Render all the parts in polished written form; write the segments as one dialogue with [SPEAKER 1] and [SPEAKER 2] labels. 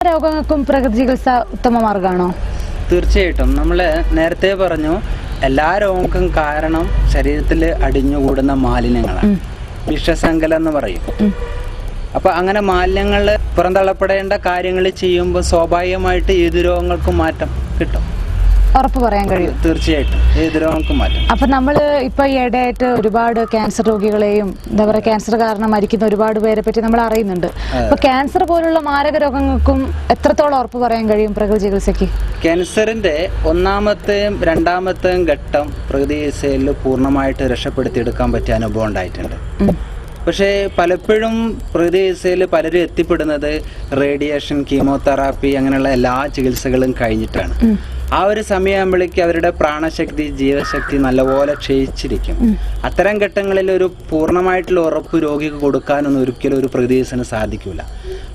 [SPEAKER 1] രോഗങ്ങൾക്കും പ്രകൃതി ചികിത്സ ഉത്തമ മാർഗമാണോ?
[SPEAKER 2] തീർച്ചയായിട്ടും. നമ്മൾ നേരത്തെ പറഞ്ഞു, എല്ലാ രോഗങ്ങൾക്കും കാരണം ശരീരത്തിൽ അടിഞ്ഞുകൂടുന്ന മാലിന്യങ്ങളാണ്, വിഷസങ്കലം എന്ന് പറയും. അപ്പൊ അങ്ങനെ മാലിന്യങ്ങൾ പുറന്തള്ളപ്പെടേണ്ട കാര്യങ്ങൾ ചെയ്യുമ്പോൾ സ്വാഭാവികമായിട്ട് ഏത് രോഗങ്ങൾക്കും മാറ്റം കിട്ടും.
[SPEAKER 1] ഉറപ്പ് പറയാൻ കഴിയും?
[SPEAKER 2] തീർച്ചയായിട്ടും, ഏത് രോഗങ്ങൾക്കും മാറ്റം.
[SPEAKER 1] അപ്പൊ നമ്മള് ഇപ്പൊ ഈ ഇടയായിട്ട് ഒരുപാട് ക്യാൻസർ രോഗികളെയും എന്താ പറയുക, ക്യാൻസർ കാരണം മരിക്കുന്ന ഒരുപാട് പേരെ പറ്റി നമ്മൾ അറിയുന്നുണ്ട്. അപ്പൊ ക്യാൻസർ പോലുള്ള മാരക രോഗങ്ങൾക്കും എത്രത്തോളം ഉറപ്പ് പറയാൻ കഴിയും പ്രകൃതി ചികിത്സയ്ക്ക്?
[SPEAKER 2] ക്യാൻസറിന്റെ ഒന്നാമത്തെയും രണ്ടാമത്തെയും ഘട്ടം പ്രകൃതി ചികിത്സയിൽ പൂർണ്ണമായിട്ട് രക്ഷപ്പെടുത്തിയെടുക്കാൻ പറ്റിയ അനുഭവം ഉണ്ടായിട്ടുണ്ട്. പക്ഷേ പലപ്പോഴും പ്രകൃതി ചികിത്സയിൽ പലരും എത്തിപ്പെടുന്നത് റേഡിയേഷൻ, കീമോതെറാപ്പി അങ്ങനെയുള്ള എല്ലാ ചികിത്സകളും കഴിഞ്ഞിട്ടാണ്. ആ ഒരു സമയമാകുമ്പോഴേക്ക് അവരുടെ പ്രാണശക്തി, ജീവശക്തി നല്ലപോലെ ക്ഷയിച്ചിരിക്കും. അത്തരം ഘട്ടങ്ങളിൽ ഒരു പൂർണ്ണമായിട്ടുള്ള ഉറപ്പ് രോഗിക്ക് കൊടുക്കാനൊന്നും ഒരിക്കലും ഒരു പ്രകൃതി ചികിത്സന് സാധിക്കില്ല.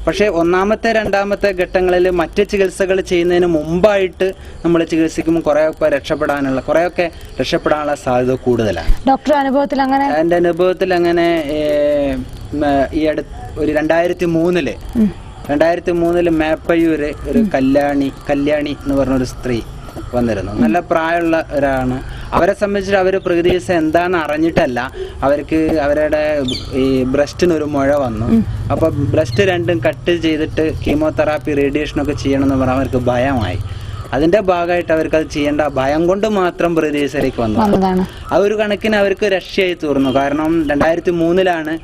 [SPEAKER 2] പക്ഷേ ഒന്നാമത്തെ രണ്ടാമത്തെ ഘട്ടങ്ങളിൽ മറ്റ് ചികിത്സകൾ ചെയ്യുന്നതിന് മുമ്പായിട്ട് നമ്മൾ ചികിത്സിക്കുമ്പോൾ കുറേയൊക്കെ രക്ഷപ്പെടാനുള്ള സാധ്യത കൂടുതലാണ്.
[SPEAKER 1] ഡോക്ടർ അനുഭവത്തിൽ അങ്ങനെ?
[SPEAKER 2] എൻ്റെ അനുഭവത്തിൽ അങ്ങനെ ഈ ഒരു 2003 മേപ്പയ്യൂര് ഒരു കല്യാണി എന്ന് പറഞ്ഞൊരു സ്ത്രീ വന്നിരുന്നു. നല്ല പ്രായമുള്ള ഒരാളാണ്. അവരെ സംബന്ധിച്ചിട്ട് അവർ പ്രകൃതി ചികിത്സ എന്താണെന്ന് അറിഞ്ഞിട്ടല്ല, അവർക്ക് അവരുടെ ഈ ബ്രസ്റ്റിനൊരു മുഴ വന്നു. അപ്പോൾ ബ്രസ്റ്റ് രണ്ടും കട്ട് ചെയ്തിട്ട് കീമോതെറാപ്പി, റേഡിയേഷനൊക്കെ ചെയ്യണമെന്ന് പറഞ്ഞാൽ അവർക്ക് ഭയമായി. അതിന്റെ ഭാഗമായിട്ട് അവർക്ക് അത് ചെയ്യേണ്ട ഭയം കൊണ്ട് മാത്രം പ്രകൃതി ചികിത്സയിലേക്ക് വന്നു. ആ ഒരു കണക്കിന് അവർക്ക് രക്ഷയായി തീർന്നു. കാരണം 2003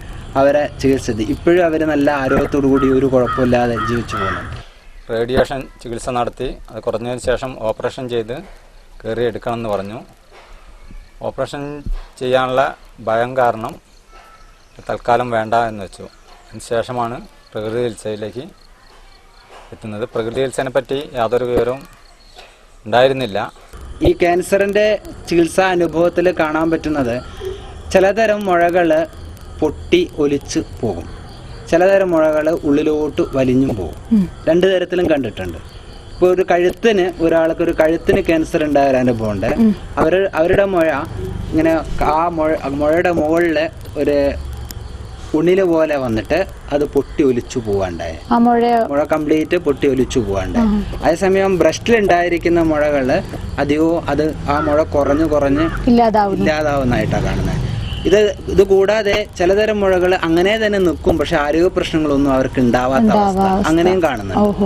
[SPEAKER 2] അവരെ ചികിത്സിച്ചത്. ഇപ്പോഴും അവർ നല്ല ആരോഗ്യത്തോടു കൂടി ഒരു കുഴപ്പമില്ലാതെ ജീവിച്ചു പോകുന്നുണ്ട്.
[SPEAKER 3] റേഡിയേഷൻ ചികിത്സ നടത്തി അത് കുറഞ്ഞതിന് ശേഷം ഓപ്പറേഷൻ ചെയ്ത് കയറി എടുക്കണമെന്ന് പറഞ്ഞു. ഓപ്പറേഷൻ ചെയ്യാനുള്ള ഭയം കാരണം തൽക്കാലം വേണ്ട എന്ന് വെച്ചു. അതിന് ശേഷമാണ് പ്രകൃതി ചികിത്സയിലേക്ക് എത്തുന്നത്. പ്രകൃതി ചികിത്സയെ പറ്റി യാതൊരു വിവരവും ഉണ്ടായിരുന്നില്ല.
[SPEAKER 2] ഈ ക്യാൻസറിൻ്റെ ചികിത്സാ അനുഭവത്തിൽ കാണാൻ പറ്റുന്നത് ചിലതരം മുഴകൾ പൊട്ടി ഒലിച്ച് പോകും, ചിലതരം മുഴകൾ ഉള്ളിലോട്ട് വലിഞ്ഞും പോകും. രണ്ടു തരത്തിലും കണ്ടിട്ടുണ്ട്. ഇപ്പോൾ ഒരാൾക്ക് ഒരു കഴുത്തിന് ക്യാൻസർ ഉണ്ടായ ഒരു അനുഭവമുണ്ട്. അവരുടെ മുഴ ഇങ്ങനെ ആ മുഴയുടെ മുകളിൽ ഒരു ഉണ്ണില് പോലെ വന്നിട്ട് അത് പൊട്ടി ഒലിച്ചു പോവാണ്ടായി. മുഴ കംപ്ലീറ്റ് പൊട്ടി ഒലിച്ചു പോവാണ്ടായി. അതേസമയം ബ്രസ്റ്റിൽ ഉണ്ടായിരിക്കുന്ന മുഴകള് അധികവും ആ മുഴ കുറഞ്ഞ് ഇല്ലാതാവുന്നതായിട്ടാണ് കാണുന്നത്. ഇത് കൂടാതെ ചിലതരം മുഴകൾ അങ്ങനെ തന്നെ നിൽക്കും, പക്ഷെ ആരോഗ്യ പ്രശ്നങ്ങളൊന്നും അവർക്ക് ഉണ്ടാവാത്ത അവസ്ഥ അങ്ങനെയും കാണുന്നുണ്ട്.